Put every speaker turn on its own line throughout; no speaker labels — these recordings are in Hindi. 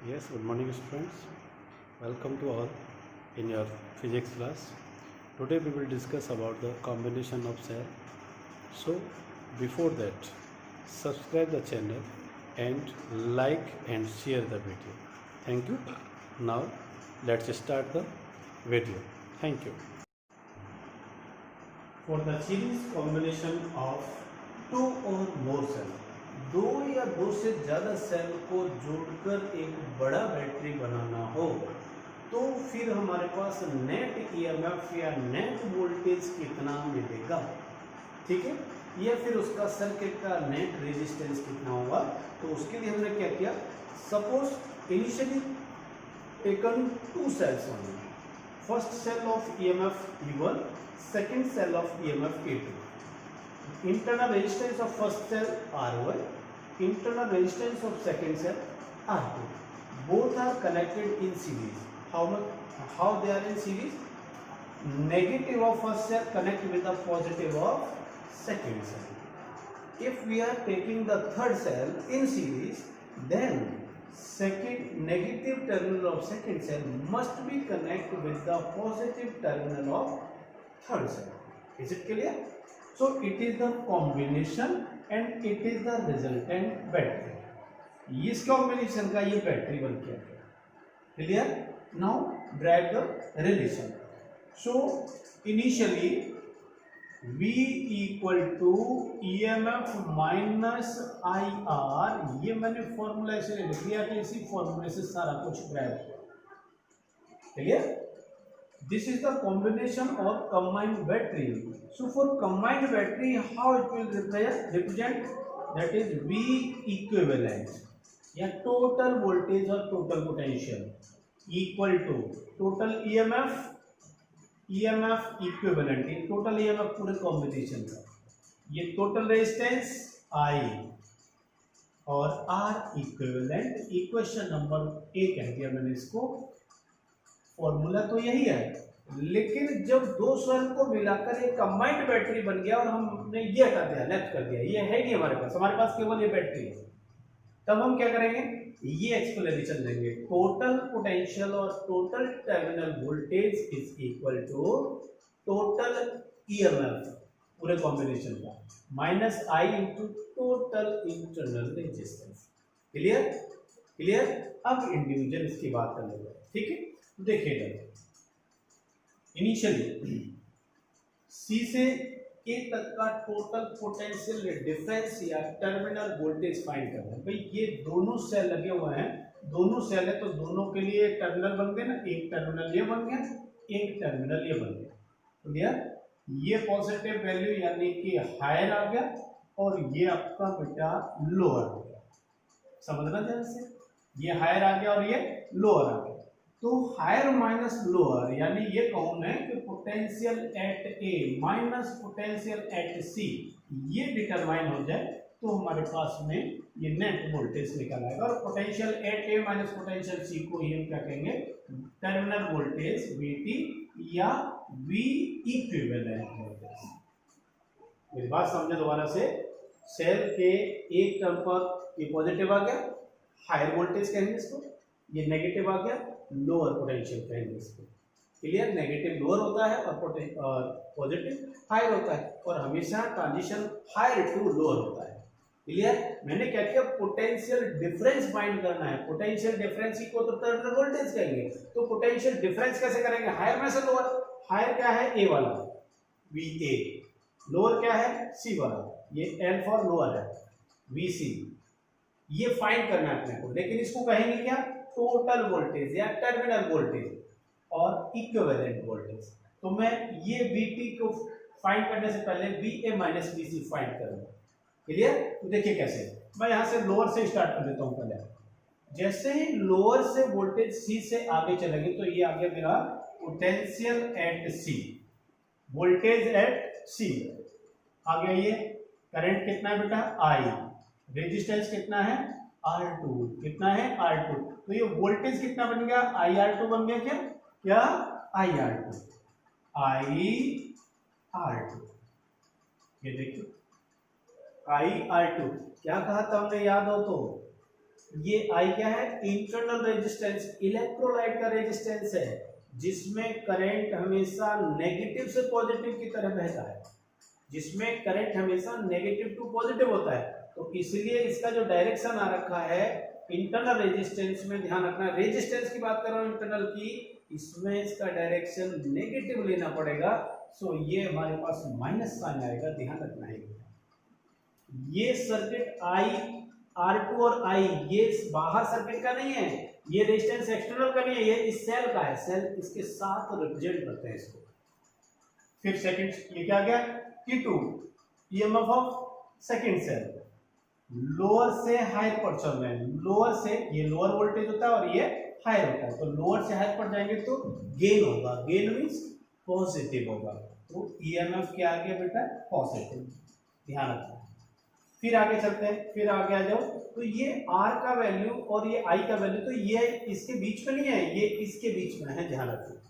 Yes, good morning students. Welcome to all in your physics class. Today we will discuss about the combination of cell. So before that, subscribe the channel and like and share the video. Thank you. Now let's start the video. Thank you. For the series combination of two or more cells, दो या दो से ज़्यादा सेल को जोड़कर एक बड़ा बैटरी बनाना हो तो फिर हमारे पास नेट ईएमएफ या नेट वोल्टेज कितना मिलेगा, ठीक है, या फिर उसका सर्किट का नेट रेजिस्टेंस कितना होगा। तो उसके लिए हमने क्या किया, suppose initially taken two cells only, first cell of EMF E1, second cell of EMF E2। Internal resistance of first cell R1, internal resistance of second cell R2. Both are connected in series. How they are in series? Negative of first cell connect with the positive of second cell. If we are taking the third cell in series, then second negative terminal of second cell must be connected with the positive terminal of third cell. Is it clear? So it is the combination and it is the resultant battery. इस combination का ये battery बन के आया. Clear? Now drag the relation. So initially V equal to EMF minus IR, ये मैंने फॉर्मूला ऐसे लिख दिया कि इसी फॉर्मूले से सारा कुछ ड्राइव किया. Clear? This is the combination or combined battery. So for combined battery, how it will represent? That is V equivalent या total voltage or total potential equal to total EMF equivalent. ये total EMF पूरे combination का, ये total resistance I और R equivalent. इक्वेशन नंबर 1 कह दिया मैंने इसको. फॉर्मूला तो यही है, लेकिन जब दो सेल को मिलाकर एक कंबाइंड बैटरी बन गया और हमने ये हटा दिया, लेफ्ट कर दिया, ये है नहीं हमारे पास केवल ये बैटरी है, तब हम क्या करेंगे, ये एक्सप्लेनेशन देंगे. टोटल पोटेंशियल और total terminal voltage is equal to total EMF पूरे कॉम्बिनेशन का minus I into total internal resistance. Clear. अब इंडिविजुअल इसकी बात कर लेंगे, ठीक है. देखिएगा, इनिशियली सी से ए तक का टोटल पोटेंशियल डिफरेंस या टर्मिनल वोल्टेज फाइंड करना है. भाई ये दोनों सेल लगे हुए हैं, दोनों सेल है तो दोनों के लिए टर्मिनल बन गए ना, एक टर्मिनल ये बन गया, एक टर्मिनल ये बन गया. क्लियर. ये पॉजिटिव वैल्यू यानी कि हायर आ गया और ये आपका बेटा लोअर हो गया. समझना ध्यान से, ये हायर आ गया और ये लोअर आ गया. तो हायर माइनस लोअर यानी ये कहूँ मैं कि potential at A minus potential at C ये डिटरमाइन हो जाए तो हमारे पास में ये नेट वोल्टेज निकल आएगा. और potential at A minus potential C को ये क्या कहेंगे, टर्मिनल वोल्टेज वीटी या वी इक्विवेलेंट वोल्टेज. मेरी बात समझे दोबारा से. सेल के एक टर्म पर ये पॉजिटिव आ गया, हायर वोल्टेज कहेंगे इसको, ये नेगेटिव आ गया, लोअर पोटेंशियल कहेंगे इसको. क्लियर. नेगेटिव लोअर होता है और पॉजिटिव हायर होता है, और हमेशा ट्रांजिशन हायर टू लोअर होता है. क्लियर. मैंने क्या किया, पोटेंशियल डिफरेंस फाइंड करना है. पोटेंशियल डिफरेंस को तो टर्मिनल वोल्टेज कहेंगे, तो पोटेंशियल डिफरेंस कैसे करेंगे, हायर में से लोअर. हायर क्या है, ए वाला वी ए, लोअर क्या है, सी वाला, ये एल फॉर लोअर है, वी सी. ये फाइंड करना है अपने को, लेकिन इसको कहेंगे क्या, टोटल वोल्टेज या टर्मिनल वोल्टेज और इक्विवेलेंट वोल्टेज. तो मैं ये VT को फाइंड करने से पहले VA माइनस VC फाइंड करूंगा. क्लियर. तो देखिए कैसे, मैं यहां से लोअर से स्टार्ट कर देता हूं. पहले जैसे ही लोअर से वोल्टेज C से आगे चलेंगे तो ये आ गया मेरा potential at C, voltage at C आ गया. ये करंट कितना है बेटा, I. रेजिस्टेंस कितना है, R2. कितना है, R2. तो ये वोल्टेज कितना बन गया, IR2 बन गया. क्या IR2. ये देखिए IR2 क्या कहा था हमने, याद हो तो ये आई क्या है, इंटरनल रेजिस्टेंस, इलेक्ट्रोलाइट का रेजिस्टेंस है जिसमें करंट हमेशा नेगेटिव से पॉजिटिव की तरफ बहता है, जिसमें करंट हमेशा नेगेटिव टू पॉजिटिव होता है। तो इसलिए इसका जो डायरेक्शन आ रखा है इंटरनल रेजिस्टेंस में, ध्यान रखना रेजिस्टेंस की बात कर रहा हूं इंटरनल की, इसमें इसका डायरेक्शन नेगेटिव लेना पड़ेगा। सो ये हमारे पास माइनस साइन आएगा, ध्यान रखना है। ये सर्किट आई R2 और I ये बाहर सर्किट का नहीं है, ये रेजिस्टेंस एक्सटर्नल का नहीं है, ये इस सेल का है, सेल इसके साथ रिप्रेजेंट करते हैं इसको। फिर सेकंड ये क्या गया, Q2 EMF of second cell, lower से हायर पर चल रहे हैं, लोअर से ये लोअर वोल्टेज होता है और ये हायर होता है, तो लोअर से हायर पर जाएंगे तो गेन होगा, गेन मींस पॉजिटिव होगा, तो EMF क्या आ गया बेटा, पॉजिटिव, ध्यान रखना। फिर आगे चलते हैं, फिर आगे आ जाओ, तो ये R का वैल्यू और ये I का वैल्यू, तो ये इसके बीच में नहीं है, ये इसके बीच में है, ध्यान रखना।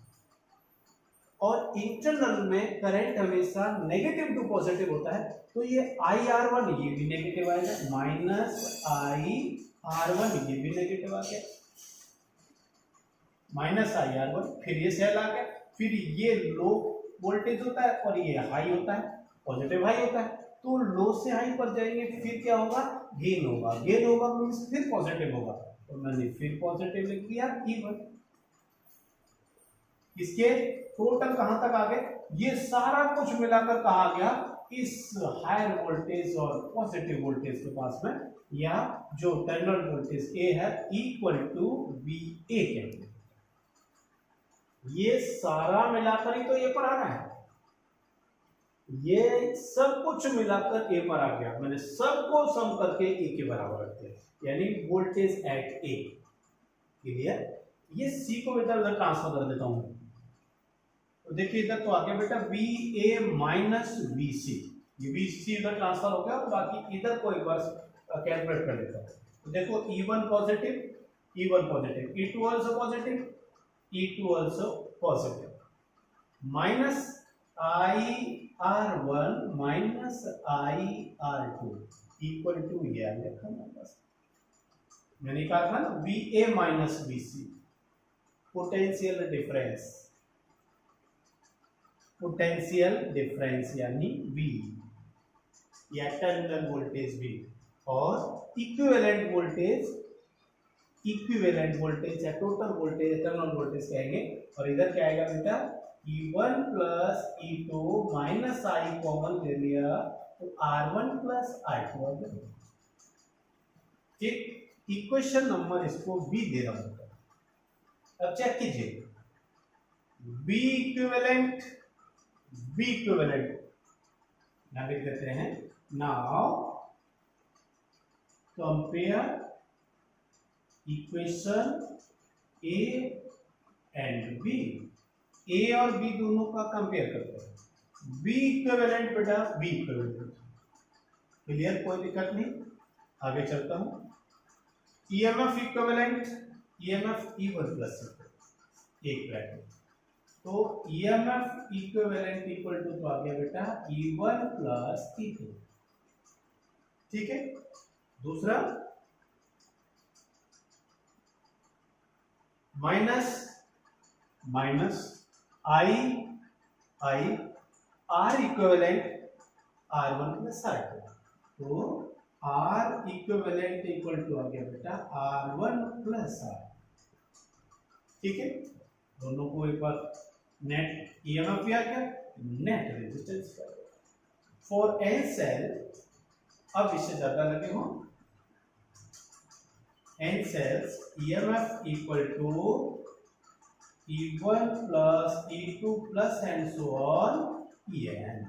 और इंटरनल में करंट हमेशा नेगेटिव टू पॉजिटिव होता है, तो ये IR1 ये भी नेगेटिव आएगा, माइनस IR1 ये भी नेगेटिव आ गया, माइनस IR1, फिर ये सेल आ गया, फिर ये लो वोल्टेज होता है और ये हाई होता है, पॉजिटिव हाई होता है, तो लो से हाई पर जाएंगे, फिर क्या होगा, गेन होगा, गेन होगा मींस फिर पॉजिटिव होगा, तो मैंने फिर पॉजिटिव लिख दिया E1। इसके टोटल कहां तक आ गए, ये सारा कुछ मिलाकर कहा गया इस हायर वोल्टेज और पॉजिटिव वोल्टेज के पास में, या जो टर्मिनल वोल्टेज A है इक्वल टू VA के, ये सारा मिलाकर ही तो ये पर आ रहा है, ये सब कुछ मिलाकर A पर आ गया, मैंने सबको सम करके A के बराबर रख दिया, यानी वोल्टेज एट A, क्लियर। ये C को बेटा इधर ट्रांसफर कर देता हूं, तो देखिए इधर तो आ गया बेटा VA माइनस VC, ये VC इधर ट्रांसफर हो गया, और बाकी इधर को एक बार कैलकुलेट कर लेता हूं, तो देखो E1 positive, E1 positive, E2 also positive, E2 also positive, minus IR1 minus IR2 equal to ये आ गया हमारे पास, मैंने कहा था ना VA minus VC, potential difference, potential difference यानी V या टर्मिनल वोल्टेज V, और इक्विवेलेंट वोल्टेज, इक्विवेलेंट वोल्टेज या टोटल वोल्टेज टर्मिनल वोल्टेज कहेंगे, और इधर क्या आएगा बेटा E1 plus E2 minus I common ले लिया, तो R1 प्लस I2 आ गया, ठीक। इक्वेशन नंबर इसको B दे रहा हूं, अब चेक कीजिए, B इक्विवेलेंट, B इक्विवेलेंट यहां लिख देते हैं, now compare equation A and B, A और B दोनों का कंपेयर करते हैं, B इक्विवेलेंट बेटा B इक्विवेलेंट, क्लियर, कोई दिक्कत नहीं, आगे चलता हूं। EMF equivalent, EMF E1 plus एक ब्रैकेट, तो EMF इक्विवेलेंट इक्वल टू तो आ गया बेटा E1 प्लस E2, ठीक है। दूसरा minus minus I R equivalent R1 plus R2, तो R इक्विवेलेंट इक्वल टू आ गया बेटा R1 प्लस R, ठीक है। दोनों को एक बार नेट EMF भी आ गया, नेट रेजिस्टेंस का फॉर N सेल, अब इससे ज्यादा लगे हो, N cells EMF equal to E1 plus E2 plus and so on En.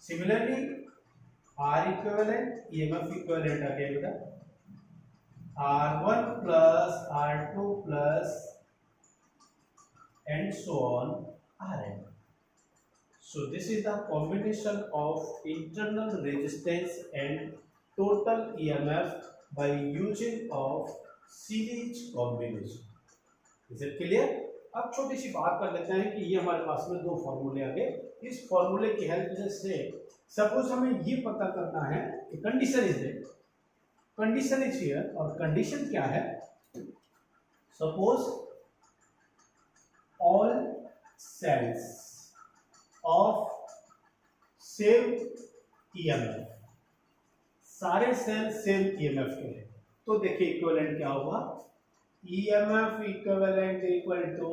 Similarly, R equivalent EMF equivalent again बेटा R1 plus R2 plus and so on Rn. So this is the combination of internal resistance and total EMF by using of series combination. Is it clear? अब छोटी सी बात कर लेते हैं कि ये हमारे पास में दो फॉर्मूले आ गए, इस फॉर्मूले की हेल्प से सपोज हमें ये पता करना है कि condition is that condition is here, और कंडीशन क्या है, suppose all cells of same EMF, सारे सेल सेम ईएमएफ के हैं, तो देखिए इक्विवेलेंट क्या होगा, EMF equivalent equal to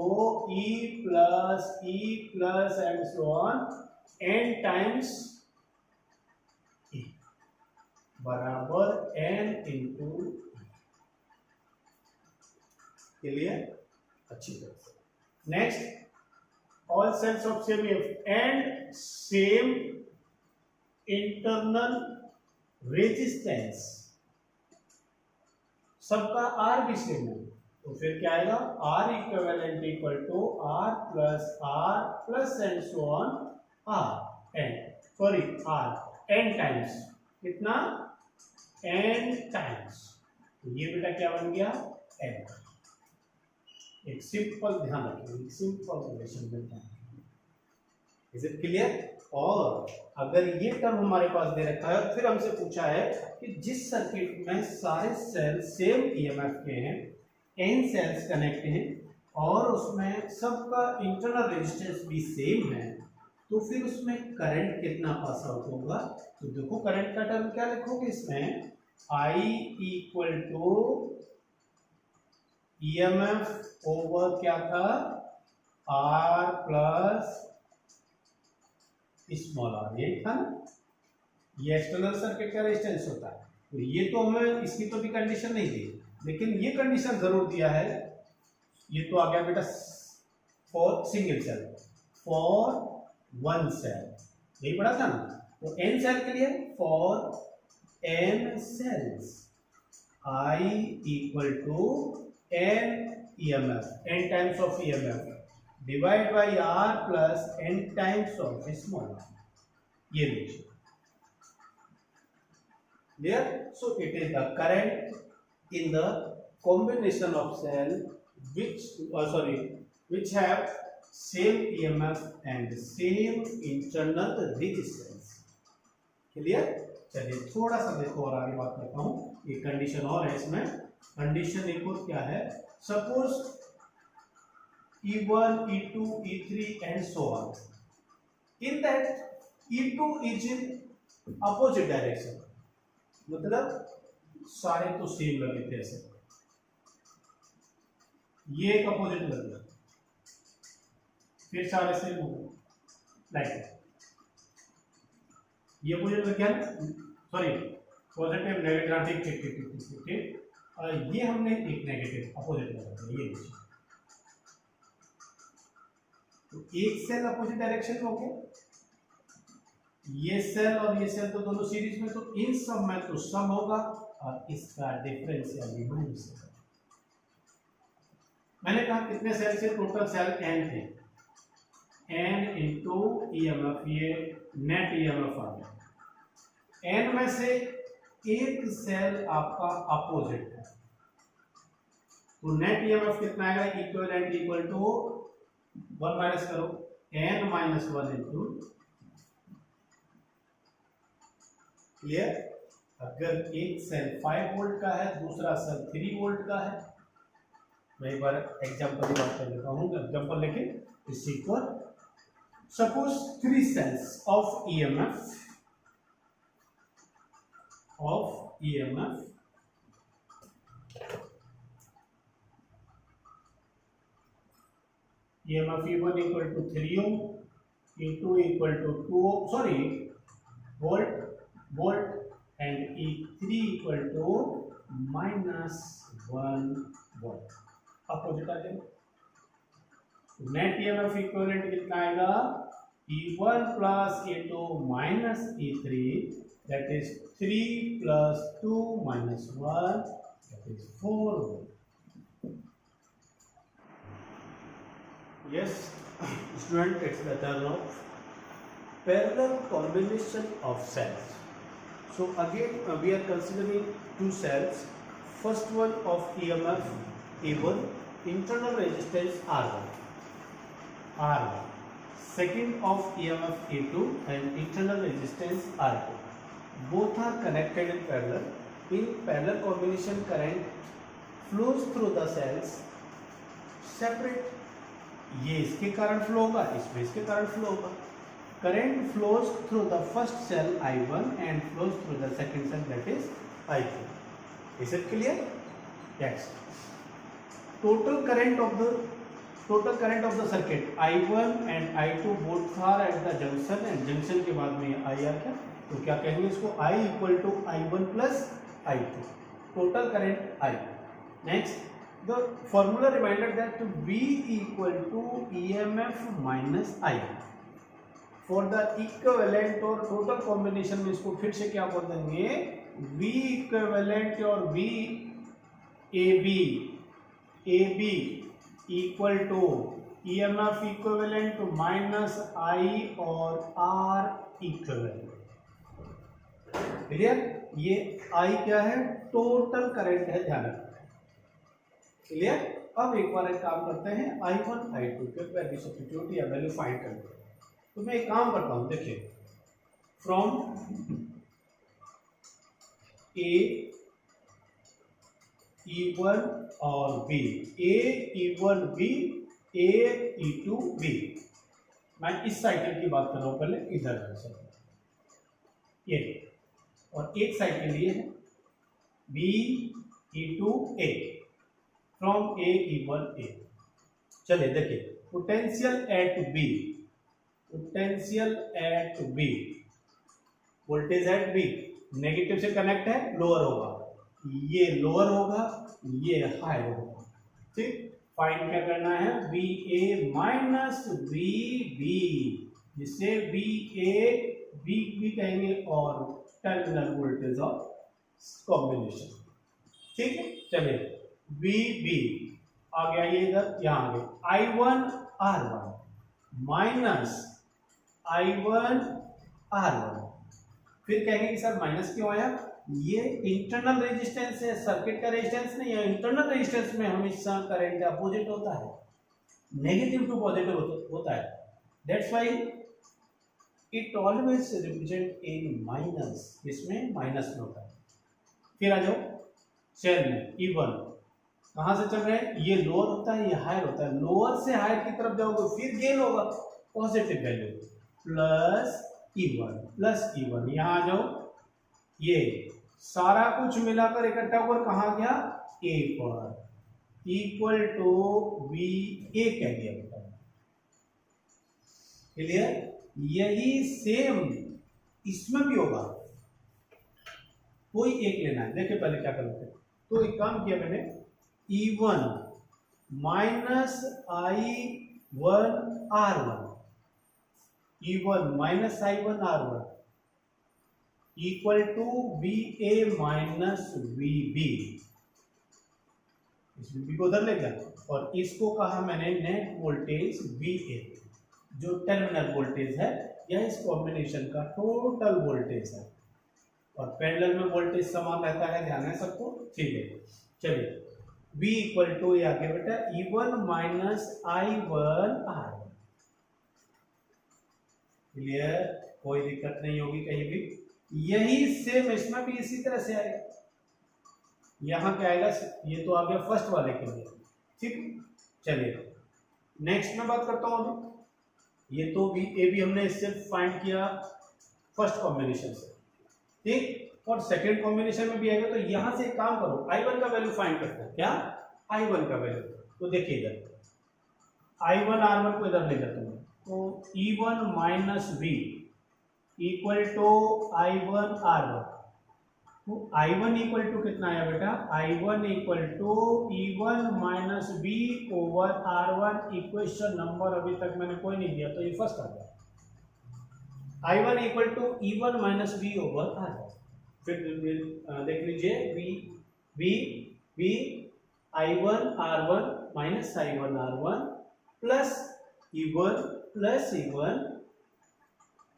E plus and so on n times E बराबर n इंटू क्लियर, अच्छी तरह से। Next all cells of same and same internal resistance, सबका आर भी सेम है, तो फिर क्या आएगा, R equivalent equal to R plus and so on R N, sorry R N times, कितना एन टाइम्स, तो ये बेटा क्या बन गया एन। एक सिंपल, ध्यान रखिए, सिंपल रिलेशन बनता है, इज इट क्लियर। और अगर ये टर्म हमारे पास दे रखा है, फिर हमसे पूछा है कि जिस सर्किट में सारे सेल सेम ईएमएफ के हैं, एन सेल्स कनेक्ट हैं और उसमें सबका इंटरनल रेजिस्टेंस भी सेम है, तो फिर उसमें करंट कितना पास आउट होगा। तो देखो करंट का टर्म क्या लिखोगे इसमें, I equal to EMF over क्या था, R प्लस स्मॉल आर, ये था ना, ये एक्सटर्नल सर्किट का रेजिस्टेंस होता है। तो ये तो हमें इसकी तो भी कंडीशन नहीं दी, लेकिन ये कंडीशन जरूर दिया है, ये तो आ गया बेटा for single cell, for one cell, यही पढ़ा था ना। तो एन सेल के लिए for n cells I equal to n EMF, n times of EMF divide by R plus n times of small r, ये लीजिए clear. So it is the current in the combination of cell which have same EMF and same internal resistance, clear. चलिए थोड़ा सा देखो और आगे बात करता हूँ, ये कंडीशन और है इसमें, कंडीशन एक और क्या है, suppose E1, E2, E3 and so on, in that E2 is in opposite direction, मतलब सारे तो सेम लगे थे ऐसे, ये एक अपोजिट लग गया, फिर सारे सेम हो गए लाइक, ये अपोजिट लग गया, सॉरी पॉजिटिव नेगेटिव, ठीक ठीक ठीक ठीक ठीक ठीक, और ये हमने एक नेगेटिव अपोजिट लगा दिया, ये देखिए, तो एक सेल अपोजिट डायरेक्शन में हो गया, ये सेल और ये सेल तो दोनों सीरीज में, तो इन सब में तो सम होगा और इसका डिफरेंस यानी माइनस होगा। मैंने कहा कितने सेल से, टोटल सेल n थे, n इंटू ईएमएफ, ये नेट ईएमएफ आ गया, n में से एक सेल आपका अपोजिट है, तो नेट ईएमएफ कितना आएगा, इक्विवेलेंट इक्वल टू 1 माइनस करो n माइनस 1 इंटू, क्लियर। अगर एक सेल 5 वोल्ट का है, दूसरा सेल 3 वोल्ट का है, मैं एक बार एग्जाम्पल की बात कर लेता हूँ, एग्जाम्पल लेके इस चीज पर, suppose 3 cells of EMF EMF E1 equal to 3 ohm, E2 equal to 2 ohm, sorry volt, and E3 equal to -1 volt, opposite आ जाएगा। नेट ईएमएफ इक्विवेलेंट कितना आएगा, E1 plus E2 minus E3, that is 3 plus 2 minus 1, that is 4 volt. Yes, student, it's the turn of parallel combination of cells. So again we are considering two cells. First one of EMF E1, internal resistance R1. Second of EMF E2 and internal resistance R2. Both are connected in parallel. In parallel combination current flows through the cells separate, ये इसके कारण फ्लो होगा, इसमें इसके कारण फ्लो होगा। Current flows through the first cell I1 and flows through the second cell that is I2। Is it clear? Next, total current of the circuit I1 and I2 both are at the junction, and junction के बाद में I आ गया, तो क्या कहेंगे इसको, I equal to I1 plus I2, total current I। next, the formula reminder that V equal to EMF minus I। for the equivalent और total combination में इसको फिर से क्या बोल देंगे, V equivalent और V AB equal to EMF equivalent to minus I और R इक्विवेलेंट। क्लियर? ये I क्या है, टोटल करंट है, ध्यान रखना। क्लियर? अब एक बार एक काम करते हैं, I1 I2 के वैल्यू सब्स्टिट्यूट या वैल्यू फाइंड करते हैं। तो मैं एक काम करता हूं, देखिए, फ्रॉम A E1 और B, A E1 B, A E2 B। मैं इस साइकिल की बात कर रहा हूं, पहले इधर से ये, और एक साइकिल ये है B E2 A, from A E1 A। चलिए देखिए, potential at B, potential at B, voltage at B negative से कनेक्ट है, लोअर होगा, ये लोअर होगा, ये हायर होगा। ठीक, फाइंड क्या करना है, VA माइनस VB, जिसे VA B कहेंगे, और टर्मिनल वोल्टेज ऑफ कॉम्बिनेशन। ठीक है, चलिए, VB आ गया, ये इधर, यहाँ आ गया I1 R1 minus I1 R1। फिर कहेंगे कि सर माइनस क्यों आया, ये इंटरनल रेजिस्टेंस है, सर्किट का रेजिस्टेंस नहीं है। इंटरनल रेजिस्टेंस में हमेशा करंट अपोजिट होता है, नेगेटिव टू पॉजिटिव होता है, that's why it always represent in minus, इसमें माइनस में होता है। फिर आ जाओ सेल में, E1 कहां से चल रहे हैं, ये लोअर होता है, ये हायर होता है, लोअर से हायर की तरफ जाओगे फिर गेन होगा, पॉजिटिव वैल्यू प्लस E1 यहां आ जाओ, ये सारा कुछ मिलाकर इकट्ठा होकर कहा गया, A पर, इक्वल टू VA कह दिया बेटा। क्लियर? यही सेम इसमें भी होगा, कोई एक लेना है। देखिए पहले क्या करते हैं, तो एक काम किया मैंने, E1 minus I1 R1, E1 minus I1 R1 equal to VA minus VB। इस VB को उधर ले गया, और इसको कहा मैंने नेट वोल्टेज VA, जो टर्मिनल वोल्टेज है, यह इस कॉम्बिनेशन का टोटल वोल्टेज है, और पैरेलल में वोल्टेज समान रहता है, ध्यान है सबको। ठीक है, चलिए, V इक्वल टू ये आगे बेटा E1 minus I1 R1। Clear? कोई दिक्कत नहीं होगी कहीं भी। यही सेम इसमें भी इसी तरह से आएगा, यहां क्या आएगा, ये तो आ गया फर्स्ट वाले के लिए। ठीक, चलिए नेक्स्ट में बात करता हूं। ये तो भी ए भी हमने इससे फाइंड किया फर्स्ट कॉम्बिनेशन से, ठीक, और सेकेंड कॉम्बिनेशन में भी आएगा। तो यहां से एक काम करो, I1 का वैल्यू फाइंड करते हैं। क्या? I1 का वैल्यू। तो देखिए इधर I1 R1 को इधर ले जाते हैं, तो E1 minus V equal to I1 R1। तो I1 इक्वल टू कितना आया बेटा, I1 equal to E1 minus V over R1। Equation number अभी तक मैंने कोई नहीं दिया, तो ये फर्स्ट आ गया, I1 equal to E1 minus V over R1। फिर देख लीजिए, V I1 R1 minus I1 R1 plus E1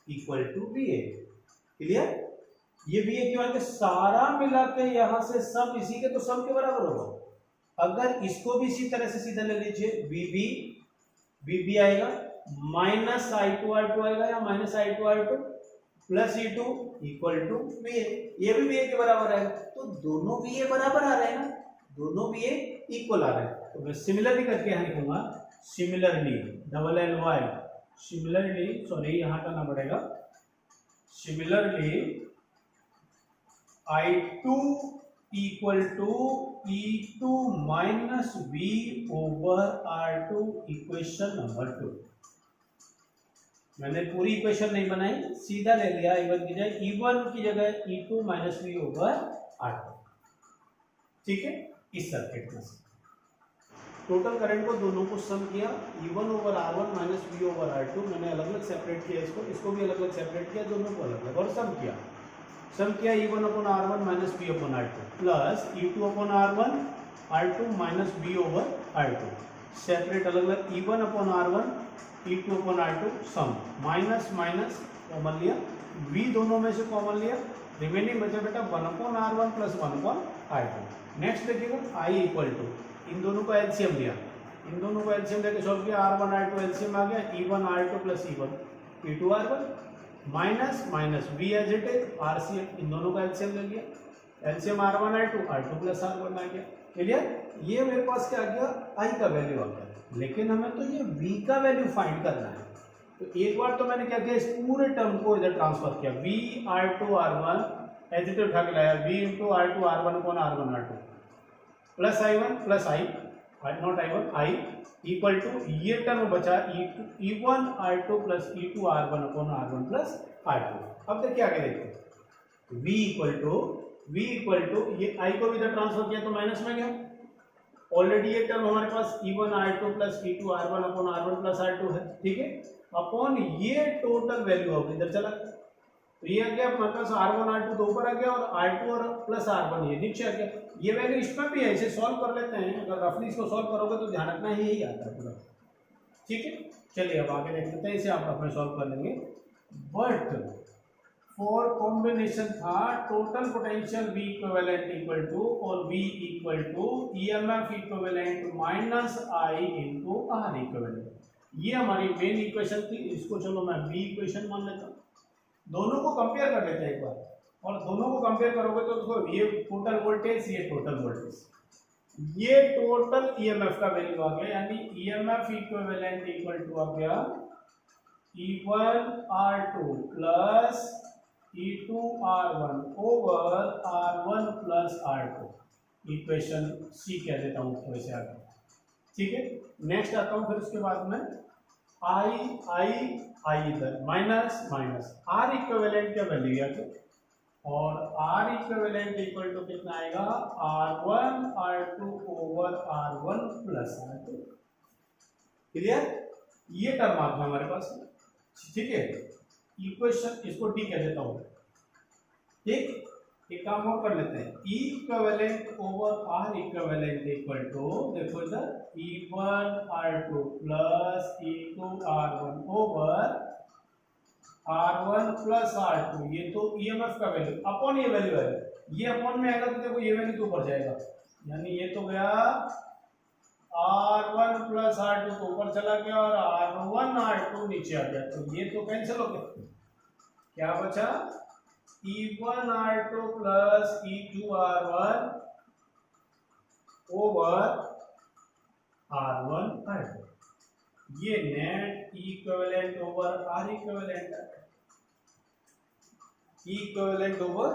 equal to VA। Clear? ये VA क्यों है, सारा मिला के यहां से सम इसी के तो सम के बराबर होगा। अगर इसको भी इसी तरह से सीधा ले लीजिए, VB आएगा, माइनस I2 R2 आएगा, या minus I2 R2 plus E two equal to V A, ये भी वी ए के बराबर है, तो दोनों वी ए बराबर आ रहे हैं ना, दोनों वी ए इक्वल आ रहे हैं। तो मैं सिमिलरली करके यहाँ लिखूंगा, similarly double L Y, similarly sorry यहाँ करना पड़ेगा, similarly I2 equal to E2 minus V over R2 equation number 2। मैंने पूरी इक्वेशन नहीं बनाई, सीधा ले लिया E1 की जगह, E1 की जगह E2 minus V over R2, ठीक है। इस सर्किट में से टोटल करंट को दोनों को सम किया, E1 over R1 minus V over R2, मैंने अलग अलग सेपरेट किया, इसको भी अलग अलग सेपरेट किया, दोनों को अलग अलग और सम किया E1 upon R1 minus V upon R2 plus E2 upon R1 R2 minus V over R2, separate अलग अलग E1 upon R1 E2 upon R2 सम, माइनस माइनस कॉमन लिया, V दोनों में से कॉमन लिया, रिमेनिंग बचा बेटा 1 upon R1 plus 1 upon R2। Next देखिएगा I इक्वल टू, इन दोनों को एलसीएम लिया, इन दोनों को एलसीएम लेके सॉल्व किया, R1 R2 एलसीएम आ गया, E1 R2 plus E1 E2 R1 minus minus V as it is RCM, इन दोनों का एलसीएम ले लिया, LCM R1 R2 plus R1 आ गया, क्लियर। ये मेरे पास क्या आ गया, I का वैल्यू आ गया, लेकिन हमें तो ये V का वैल्यू फाइंड करना है। तो एक बार तो मैंने क्या किया, इस पूरे टर्म को इधर ट्रांसफर किया, V R2 R1 as it is उठा के लाया, V into R2 R1 upon R1 R2 plus I1 plus I not I1 I equal to, ये टर्म बचा E1 R2 plus E2 R1 upon R1 plus R2। अब देखिए आगे देखते, V इक्वल टू ये I को भी इधर ट्रांसफर किया तो माइनस में गया, ऑलरेडी ये टर्म हमारे पास E1 R2 plus E2 R1 upon R1 plus R2 है, ठीक है, अपॉन ये टोटल वैल्यू अब इधर चला, तो ये आ गया हमारे पास R1 R2 तो ऊपर आ गया और R2 और प्लस R1 ये नीचे आ गया, ये वैल्यू इसमें भी है, इसे सॉल्व कर लेते हैं, अगर रफली इसको सॉल्व करोगे तो ध्यान रखना यही आता है पूरा, ठीक है। चलिए अब आगे देख लेते हैं, इसे आप अपने सॉल्व कर लेंगे, बट फॉर कॉम्बिनेशन था total potential V equivalent equal to और V equal to EMF equivalent minus I into R equivalent, ये हमारी मेन इक्वेशन थी, इसको चलो मैं B इक्वेशन मान लेता हूँ। दोनों को कंपेयर कर लेते हैं एक बार, और दोनों को कंपेयर करोगे तो देखो ये टोटल वोल्टेज, ये टोटल वोल्टेज, ये टोटल ईएमएफ का वैल्यू आ गया, यानी ईएमएफ इक्विवेलेंट इक्वल टू आ गया E1 R2 plus E2 R1 over R1 plus R2, equation C कह देता हूँ थोड़े से आगे, ठीक है। नेक्स्ट आता हूँ फिर उसके बाद में I इधर माइनस माइनस R इक्विवेलेंट का वैल्यू आ गया, और R इक्विवेलेंट इक्वल टू कितना आएगा, R1 R2 over R1 plus R2, clear. ये टर्म आ गया हमारे पास, ठीक है। इक्वेशन इसको डी कह देता हूँ, ठीक। एक काम और कर लेते हैं, E equivalent over R equivalent equal to, देखो इधर E1 R2 plus E2 R1 over R1 plus R2, ये तो EMF का वैल्यू अपॉन ये वैल्यू है, ये अपॉन में आएगा तो देखो ये वैल्यू तो ऊपर जाएगा, यानी ये तो गया R1 प्लस R2 तो ऊपर चला गया और R1 R2 नीचे आ गया, तो ये तो कैंसिल हो गया, क्या बचा E1 R2 plus E2 R1 over R1 R2, ये net equivalent over R equivalent आ गया, इक्विवेलेंट ओवर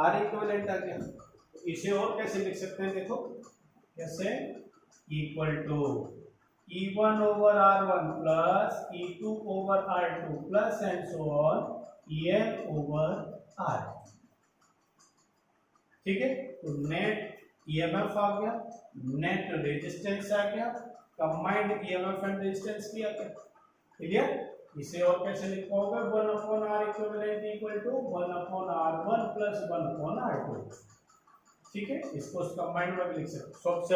R इक्विवेलेंट आ गया। इसे और कैसे लिख सकते हैं, देखो कैसे, equal to E1 over R1 plus E2 over R2 plus and so on EN over R, ठीक है। तो नेट EMF आ गया, नेट रेजिस्टेंस आ गया, कंबाइंड EMF एंड रेजिस्टेंस भी आ गया, क्लियर। इसे और कैसे लिख पाओगे, 1 upon R equivalent equal to 1 upon R1 plus 1 upon R2, ठीक है। इसको कंबाइंड में भी लिख सकते, सबसे